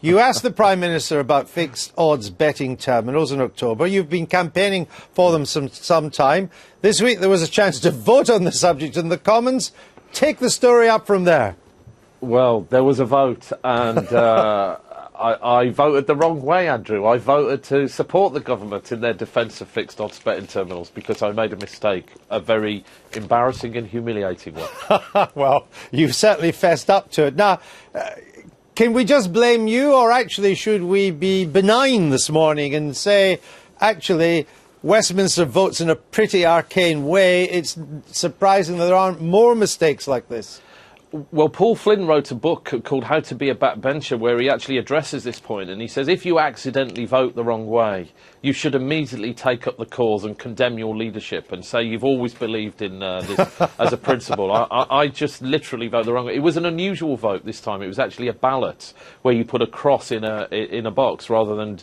You asked the Prime Minister about fixed odds betting terminals in October. You've been campaigning for them some time. This week there was a chance to vote on the subject in the Commons. Take the story up from there. Well, there was a vote, and I voted the wrong way, Andrew. I voted to support the government in their defence of fixed odds betting terminals because I made a mistake, a very embarrassing and humiliating one. Well, you've certainly fessed up to it. Now, can we just blame you, or actually should we be benign this morning and say, actually, Westminster votes in a pretty arcane way? It's surprising that there aren't more mistakes like this. Well, Paul Flynn wrote a book called How to Be a Backbencher where he actually addresses this point, and he says if you accidentally vote the wrong way, you should immediately take up the cause and condemn your leadership and say you've always believed in this as a principle. I just literally voted the wrong way. It was an unusual vote this time. It was actually a ballot where you put a cross in a box rather than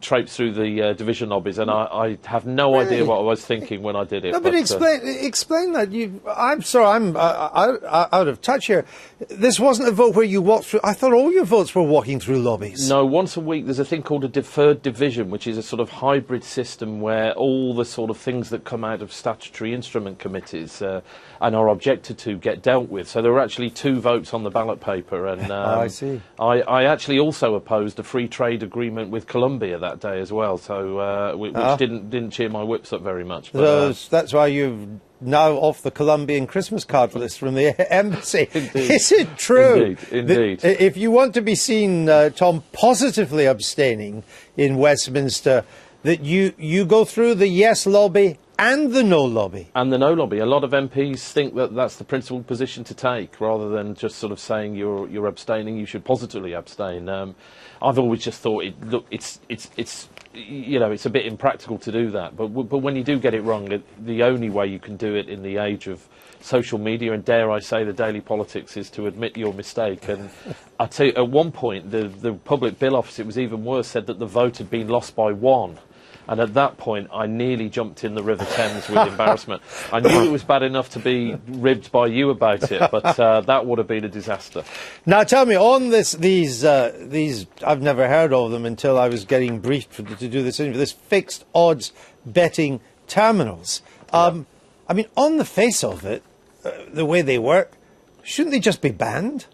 traipse through the division lobbies, and I have no idea what I was thinking when I did it. No, but explain that. I'm sorry, I'm out of touch here. This wasn't a vote where you walked through. I thought all your votes were walking through lobbies. No, once a week there's a thing called a deferred division, which is a sort of hybrid system where all the sort of things that come out of statutory instrument committees and are objected to get dealt with. So there were actually 2 votes on the ballot paper, and I see. I actually also opposed a free trade agreement with Colombia that day as well, so which didn't cheer my whips up very much. But, so that's why you've now off the Colombian Christmas card list from the embassy. Indeed. Is it true? Indeed. If you want to be seen, Tom, positively abstaining in Westminster, that you go through the yes lobby and the no lobby. And the no lobby. A lot of MPs think that that's the principled position to take, rather than just sort of saying you're abstaining. You should positively abstain. I've always just thought, it's you know, it's a bit impractical to do that. But when you do get it wrong, the only way you can do it in the age of social media and, dare I say, the daily politics, is to admit your mistake. And I tell you, at one point, the Public Bill Office, it was even worse, said that the vote had been lost by 1. And at that point, I nearly jumped in the River Thames with embarrassment. I knew it was bad enough to be ribbed by you about it, but that would have been a disaster. Now, tell me, on these, I've never heard of them until I was getting briefed to do this interview, this fixed odds betting terminals. I mean, on the face of it, the way they work, shouldn't they just be banned?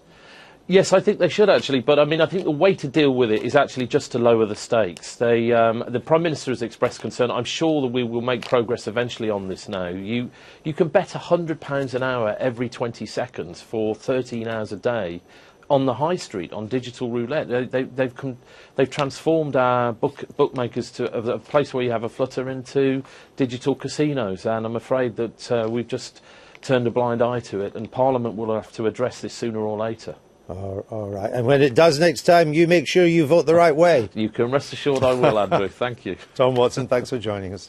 Yes, I think they should actually, but I mean, I think the way to deal with it is actually just to lower the stakes. The Prime Minister has expressed concern. I'm sure that we will make progress eventually on this now. You can bet £100 an hour every 20 seconds for 13 hours a day on the high street, on digital roulette. They've transformed our bookmakers to a place where you have a flutter into digital casinos, and I'm afraid that we've just turned a blind eye to it, and Parliament will have to address this sooner or later. All right. And when it does next time, you make sure you vote the right way. You can rest assured I will, Andrew. Thank you. Tom Watson, thanks for joining us.